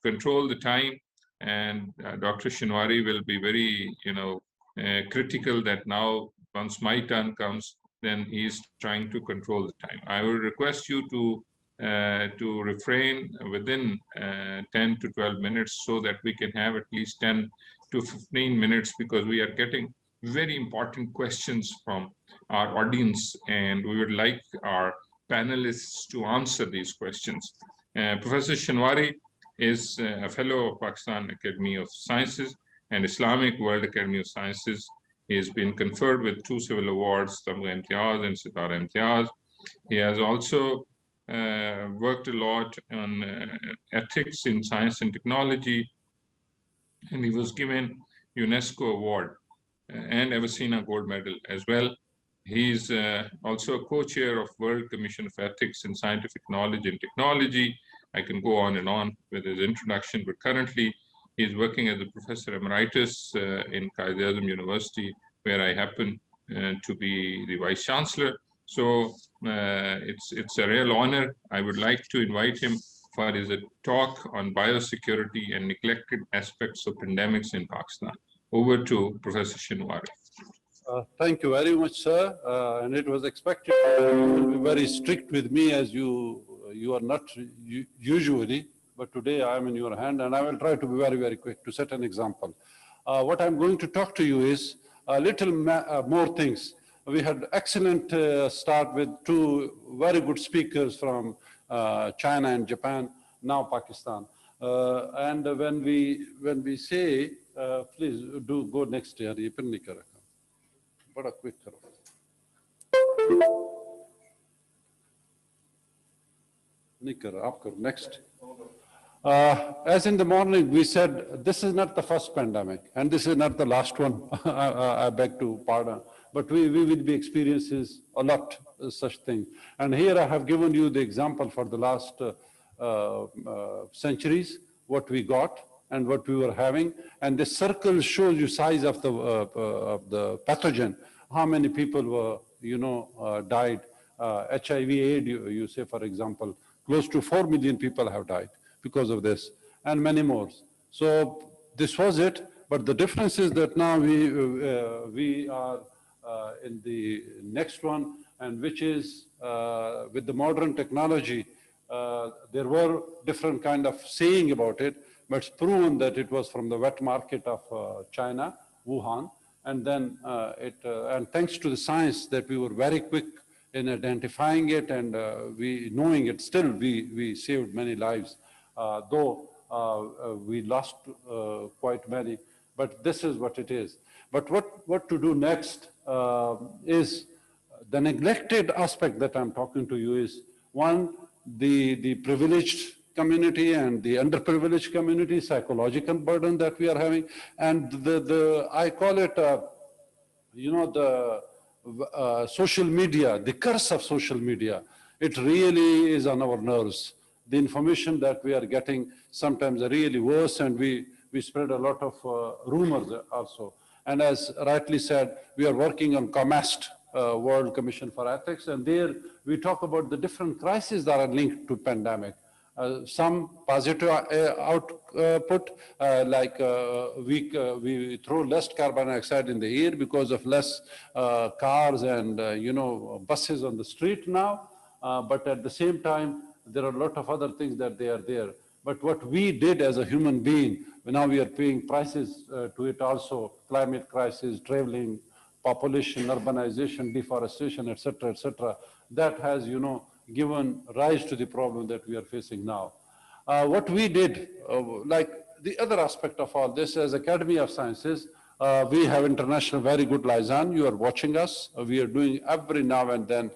control the time, and Dr. Shinwari will be very, critical that now once my turn comes, then he's trying to control the time. I will request you to refrain within 10 to 12 minutes so that we can have at least 10 to 15 minutes, because we are getting very important questions from our audience, and we would like our panelists to answer these questions. Professor Shinwari is a fellow of Pakistan Academy of Sciences and Islamic World Academy of Sciences. He has been conferred with 2 civil awards, Tamgha Imtiaz and Sitara Imtiaz. He has also worked a lot on ethics in science and technology, and he was given UNESCO award and Avicenna Gold Medal as well. He's also a co-chair of World Commission of Ethics in Scientific Knowledge and Technology. I can go on and on with his introduction, but currently he's working as a professor emeritus in Qaid-e-Azam University, where I happen to be the vice chancellor. So it's a real honor. I would like to invite him for his talk on biosecurity and neglected aspects of pandemics in Pakistan. Over to Professor Shinwari. Thank you very much, sir. And it was expected you will be very strict with me, as you are not usually, but today I am in your hand, and I will try to be very, very quick to set an example. What I'm going to talk to you is a little more things. We had excellent start with 2 very good speakers from China and Japan, now Pakistan. And when we say, please do go next year, bada quick karo. Next. As in the morning, we said, this is not the first pandemic, and this is not the last one. I beg to pardon. But we will be experiencing a lot such things. And here I have given you the example for the last centuries, what we got and what we were having. And the circle shows you size of the pathogen, how many people were, died. HIV/AIDS, you say, for example, close to 4 million people have died because of this, and many more. So this was it, but the difference is that now we are in the next one, and which is with the modern technology, there were different kind of saying about it, but it's proven that it was from the wet market of China, Wuhan, and then and thanks to the science that we were very quick in identifying it, and we knowing it, still we saved many lives, though we lost quite many, but this is what it is. But what to do next is the neglected aspect that I'm talking to you is, one, the privileged community and the underprivileged community, psychological burden that we are having, and I call it, the social media, the curse of social media. It really is on our nerves. The information that we are getting sometimes are really worse, and we spread a lot of rumors also. And as rightly said, we are working on COMEST, World Commission for Ethics, and there we talk about the different crises that are linked to pandemic. Some positive output, like we throw less carbon dioxide in the air because of less cars and buses on the street now. But at the same time, there are a lot of other things that they are there. But what we did as a human being, now we are paying prices to it also: climate crisis, traveling, population, urbanization, deforestation, etc. That has, given rise to the problem that we are facing now. What we did, like the other aspect of all this, as Academy of Sciences, we have international very good liaison. You are watching us. We are doing every now and then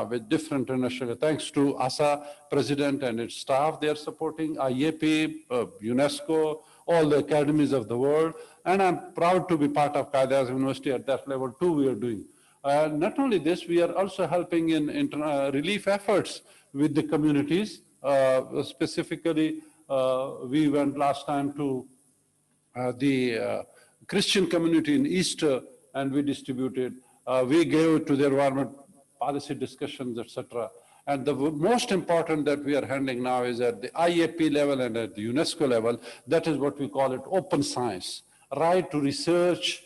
with different international, thanks to ASA president and its staff, they are supporting IAP, UNESCO, all the academies of the world. And I'm proud to be part of Qaid-e-Azam University at that level too. We are doing. Not only this, we are also helping in relief efforts with the communities. Specifically, we went last time to the Christian community in Easter, and we distributed. We gave to the environment policy discussions, etc. And the most important that we are handling now is at the IAP level and at the UNESCO level, that is what we call it open science, right to research,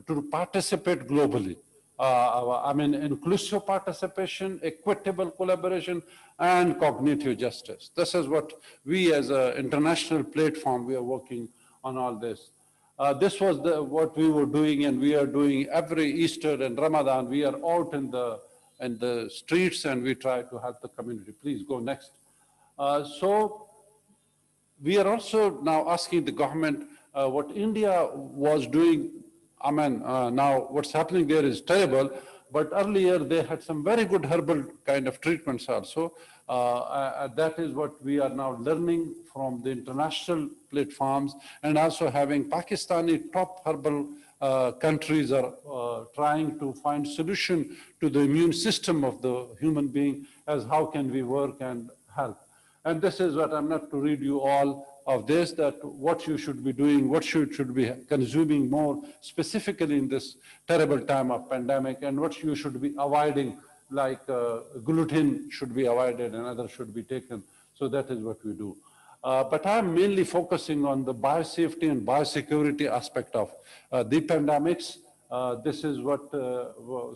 to participate globally. I mean, inclusive participation, equitable collaboration, and cognitive justice. This is what we as an international platform, we are working on all this. This was what we were doing, and we are doing every Easter and Ramadan. We are out in the streets, and we try to help the community. Please go next. So we are also now asking the government what India was doing. I mean, now what's happening there is terrible, but earlier they had some very good herbal kind of treatments also. That is what we are now learning from the international platforms, and also having Pakistani top herbal countries are trying to find solution to the immune system of the human being as how can we work and help. And this is what I'm not to read you all of this, that what you should be doing, what should be consuming more specifically in this terrible time of pandemic, and what you should be avoiding, like gluten should be avoided and others should be taken. So that is what we do. But I'm mainly focusing on the biosafety and biosecurity aspect of the pandemics. This is what,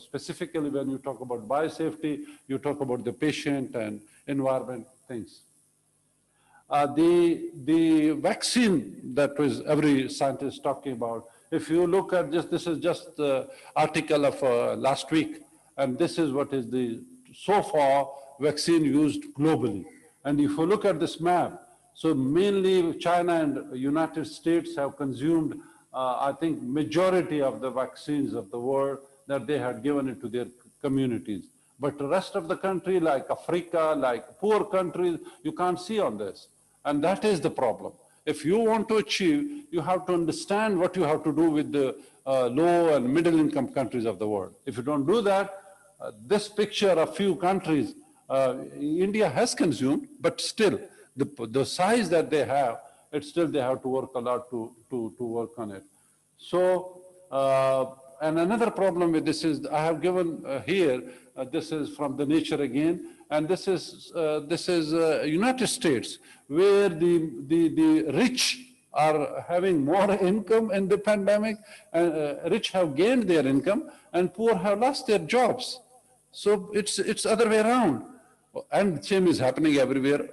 specifically when you talk about biosafety, you talk about the patient and environment things. The vaccine that was every scientist talking about, if you look at this is just the article of last week, and this is what is the, so far, vaccine used globally. And if you look at this map, so mainly China and United States have consumed, I think, majority of the vaccines of the world that they had given it to their communities. But the rest of the country, like Africa, like poor countries, you can't see on this. And that is the problem. If you want to achieve, you have to understand what you have to do with the low and middle income countries of the world. If you don't do that, this picture of few countries, India has consumed, but still, the size that they have, it's still they have to work a lot to work on it. So, and another problem with this is, I have given here, this is from the Nature again, and this is United States, where the rich are having more income in the pandemic, and rich have gained their income, and poor have lost their jobs. So it's other way around. And same is happening everywhere,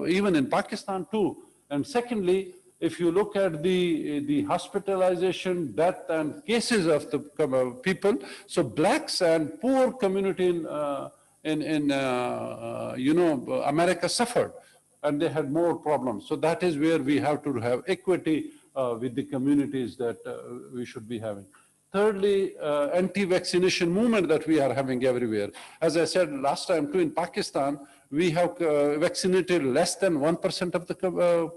even in Pakistan too. And secondly, if you look at the hospitalization, death, and cases of the people, so blacks and poor community in America suffered, and they had more problems. So that is where we have to have equity with the communities that we should be having. Thirdly, anti-vaccination movement that we are having everywhere. As I said last time too, in Pakistan, we have vaccinated less than 1% of the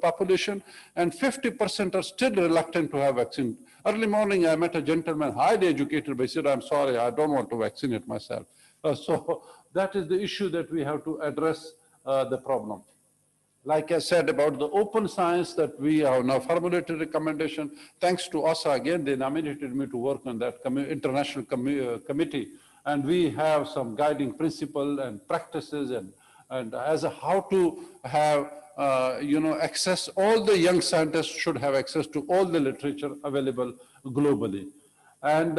population, and 50% are still reluctant to have vaccine. Early morning, I met a gentleman, highly educated, but he said, I'm sorry, I don't want to vaccinate myself. So that is the issue that we have to address the problem. Like I said about the open science that we have now formulated recommendation, thanks to OSA again, they nominated me to work on that international committee. And we have some guiding principle and practices and as a how to have, access, all the young scientists should have access to all the literature available globally. And,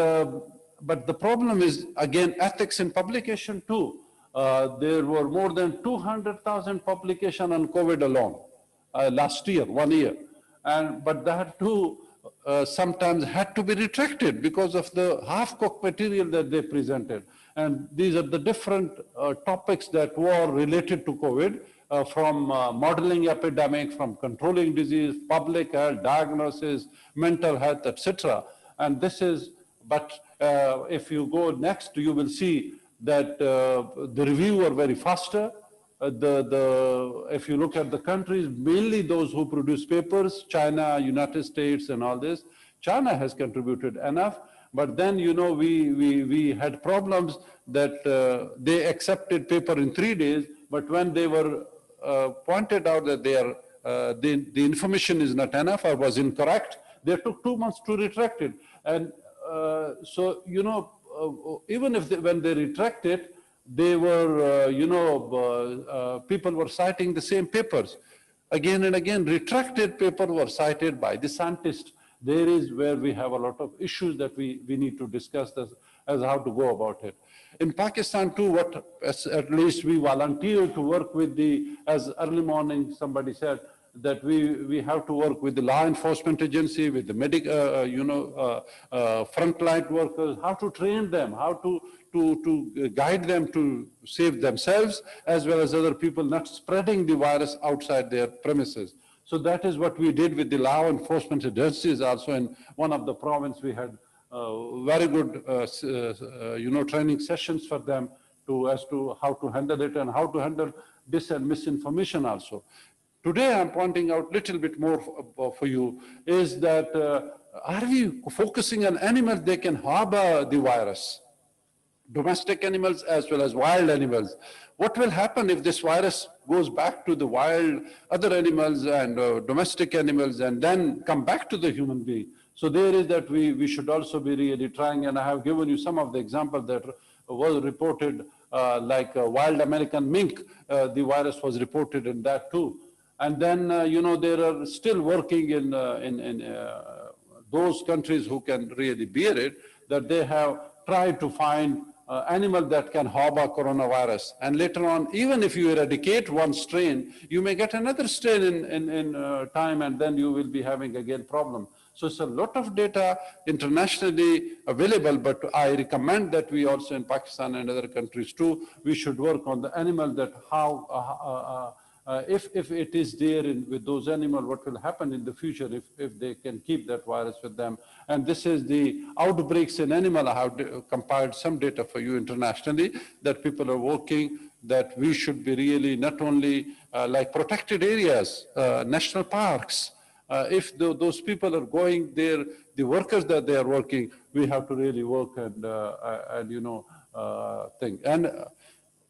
but the problem is, again, ethics in publication too. There were more than 200,000 publications on COVID alone last year, 1 year. But that too sometimes had to be retracted because of the half-cooked material that they presented. And these are the different topics that were related to COVID, from modeling epidemic, from controlling disease, public health, diagnosis, mental health, etc. And this is, but if you go next, you will see that the review are very faster. If you look at the countries, mainly those who produce papers, China, United States, and all this, China has contributed enough. But then, we had problems that they accepted paper in 3 days, but when they were pointed out that the information is not enough or was incorrect, they took 2 months to retract it. And so, even if when they retract it, They were, people were citing the same papers. Again and again, retracted papers were cited by the scientists. There is where we have a lot of issues that we need to discuss as how to go about it. In Pakistan too, at least we volunteered to work with as early morning somebody said, that we have to work with the law enforcement agency, with the frontline workers, how to train them, how to guide them to save themselves as well as other people, not spreading the virus outside their premises. So that is what we did with the law enforcement agencies. Also in one of the provinces, we had very good, training sessions for them as to how to handle it and how to handle dis and misinformation also. Today, I'm pointing out a little bit more for you is that are we focusing on animals that can harbor the virus? Domestic animals as well as wild animals. What will happen if this virus goes back to the wild other animals and domestic animals and then come back to the human being? So there is that we should also be really trying, and I have given you some of the examples that was reported, like wild American mink, the virus was reported in that too. And then, there are still working in those countries who can really bear it, that they have tried to find animal that can harbor coronavirus. And later on, even if you eradicate one strain, you may get another strain in time, and then you will be having again problem. So it's a lot of data internationally available, but I recommend that we also in Pakistan and other countries too, we should work on the animal that if it is there with those animals, what will happen in the future if they can keep that virus with them. And this is the outbreaks in animal. I have compiled some data for you internationally that people are working, that we should be really not only like protected areas, national parks. If those people are going there, the workers that they are working, we have to really work and think. And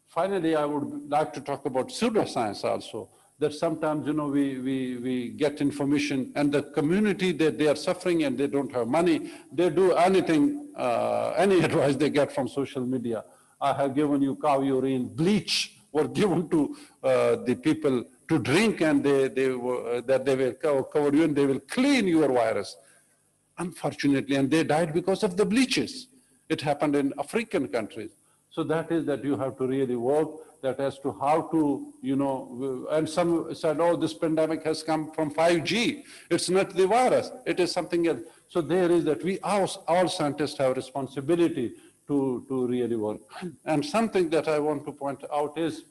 finally, I would like to talk about pseudoscience also, that sometimes, we get information and the community that they are suffering and they don't have money, they do anything, any advice they get from social media. I have given you cow urine, bleach were given to the people to drink, and they will cover you and they will clean your virus. Unfortunately, and they died because of the bleaches. It happened in African countries. So that is that you have to really work that as to how to, and some said, oh, this pandemic has come from 5G. It's not the virus, it is something else. So there is that we, all scientists have responsibility to really work. And something that I want to point out is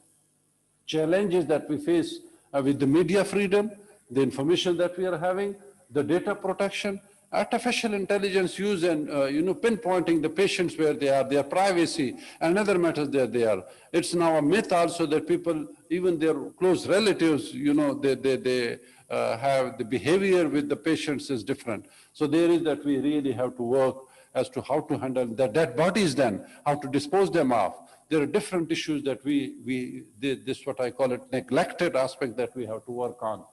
challenges that we face with the media freedom, the information that we are having, the data protection, artificial intelligence use and pinpointing the patients where they are, their privacy, and other matters that they are. It's now a myth also that people, even their close relatives, they have the behavior with the patients is different. So there is that we really have to work as to how to handle the dead bodies then, how to dispose them of. There are different issues that this what I call it neglected aspect that we have to work on.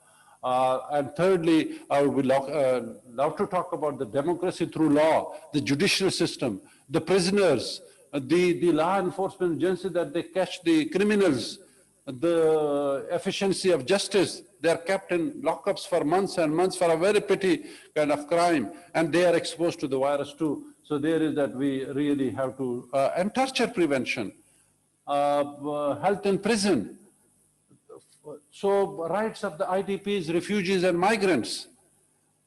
And thirdly, I would love to talk about the democracy through law, the judicial system, the prisoners, the law enforcement agency that they catch the criminals, the efficiency of justice. They are kept in lockups for months and months for a very petty kind of crime, and they are exposed to the virus too. So there is that we really have to, and torture prevention, health in prison. So rights of the IDPs, refugees and migrants,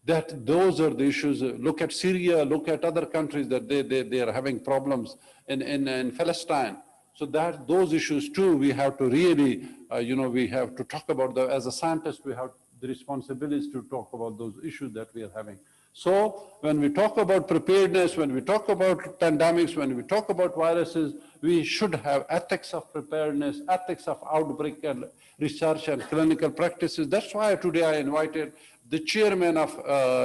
that those are the issues. Look at Syria, look at other countries that they are having problems in Palestine. So that those issues too, we have to really, we have to talk about them. As a scientist, we have the responsibilities to talk about those issues that we are having. So when we talk about preparedness, when we talk about pandemics, when we talk about viruses, we should have ethics of preparedness, ethics of outbreak and research and clinical practices. That's why today I invited the chairman of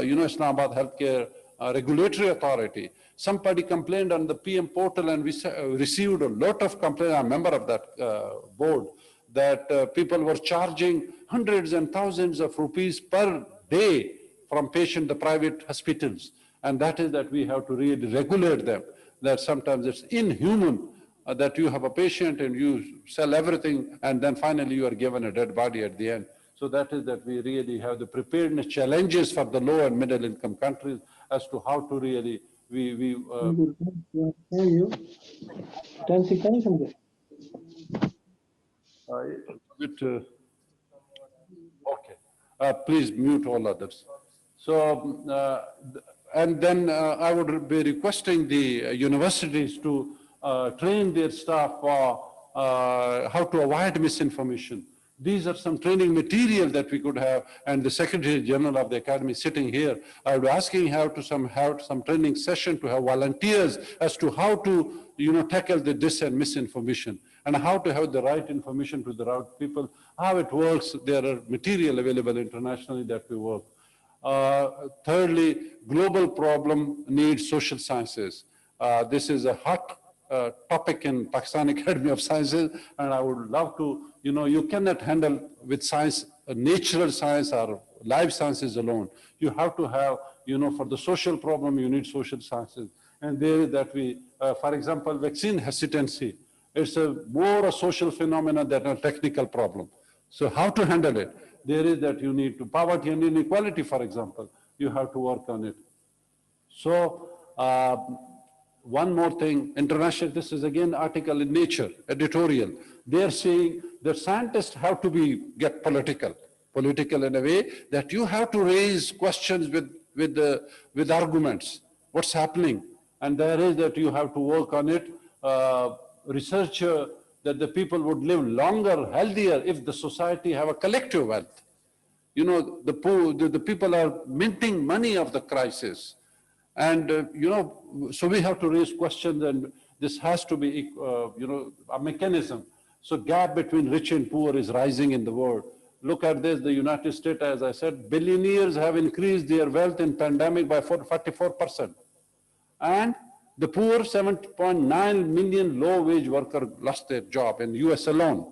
Islamabad Healthcare Regulatory Authority. Somebody complained on the PM portal, and we received a lot of complaints. I'm a member of that board, that people were charging hundreds and thousands of rupees per day from the private hospitals. And that is that we have to really regulate them, that sometimes it's inhuman that you have a patient and you sell everything, and then finally you are given a dead body at the end. So that is that we really have the preparedness challenges for the low and middle income countries as to how to really, Thank you. 10 seconds. with, okay, please mute all others. So, and then I would be requesting the universities to train their staff for how to avoid misinformation. These are some training material that we could have, and the Secretary General of the Academy sitting here, I would be asking have some training session to have volunteers as to how to, tackle the dis and misinformation, and how to have the right information to the right people, how it works. There are material available internationally that we work. Thirdly, global problem needs social sciences. This is a hot topic in Pakistan Academy of Sciences, and I would love to, you cannot handle with science, natural science or life sciences alone. You have to have, for the social problem, you need social sciences. And there is that for example, vaccine hesitancy. It's more a social phenomenon than a technical problem. So how to handle it? There is that you need to, poverty and inequality, for example, you have to work on it. So, one more thing, international, this is again article in Nature, editorial. They're saying that scientists have to get political in a way that you have to raise questions with arguments. What's happening? And there is that you have to work on it. Research that the people would live longer, healthier if the society have a collective wealth. The poor, the people are minting money of the crisis. And, so we have to raise questions, and this has to be, a mechanism. So gap between rich and poor is rising in the world. Look at this, the United States, as I said, billionaires have increased their wealth in pandemic by 44%. And the poor, 7.9 million low-wage workers lost their job in US alone.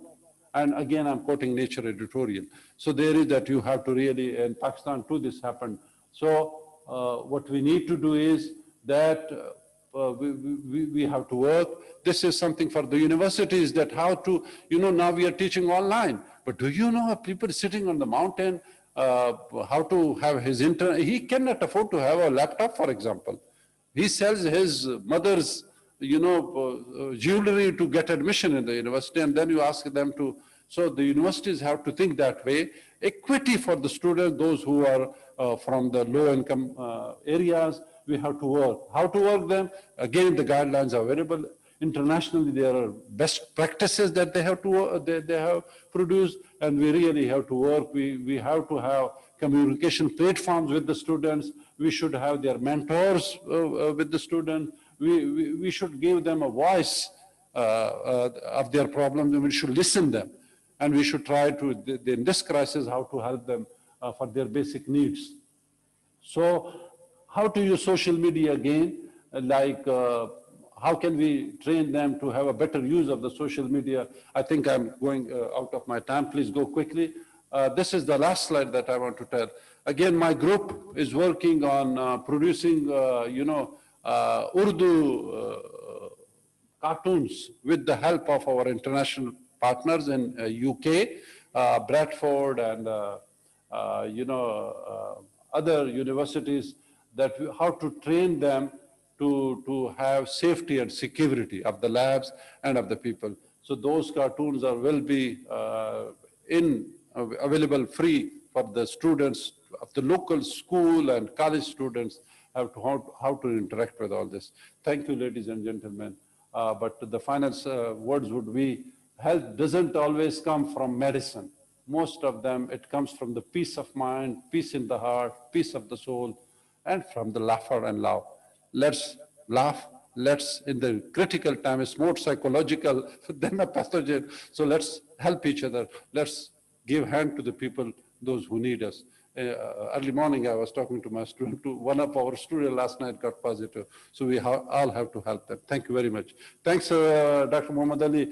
And again, I'm quoting Nature editorial. So there is that you have to really, in Pakistan too, this happened. So what we need to do is that we have to work. This is something for the universities, that how to, now we are teaching online. But do you know people sitting on the mountain, how to have his internet? He cannot afford to have a laptop, for example. He sells his mother's, jewelry to get admission in the university, and then you ask them to. So the universities have to think that way. Equity for the students, those who are from the low-income areas, we have to work. How to work them? Again, the guidelines are available. Internationally, there are best practices that they have produced, and we really have to work. We have to have communication platforms with the students. We should have their mentors with the students. We should give them a voice of their problems, and we should listen them. And we should try to, in this crisis, how to help them for their basic needs. So how to use social media again, like how can we train them to have a better use of the social media? I think I'm going out of my time. Please go quickly. This is the last slide that I want to tell. Again, my group is working on producing, Urdu cartoons with the help of our international partners in UK, Bradford, and other universities, that how to train them to have safety and security of the labs and of the people. So those cartoons will be available free for the students of the local school and college students how to interact with all this. Thank you, ladies and gentlemen. But the final words would be, health doesn't always come from medicine. Most of them, it comes from the peace of mind, peace in the heart, peace of the soul, and from the laughter and love. Let's laugh. Let's, in the critical time, it's more psychological than a pathogen. So let's help each other. Let's give hand to the people, those who need us. Early morning, I was talking to my student, one of our students last night got positive. So we all have to help them. Thank you very much. Thanks, Dr. Muhammad Ali.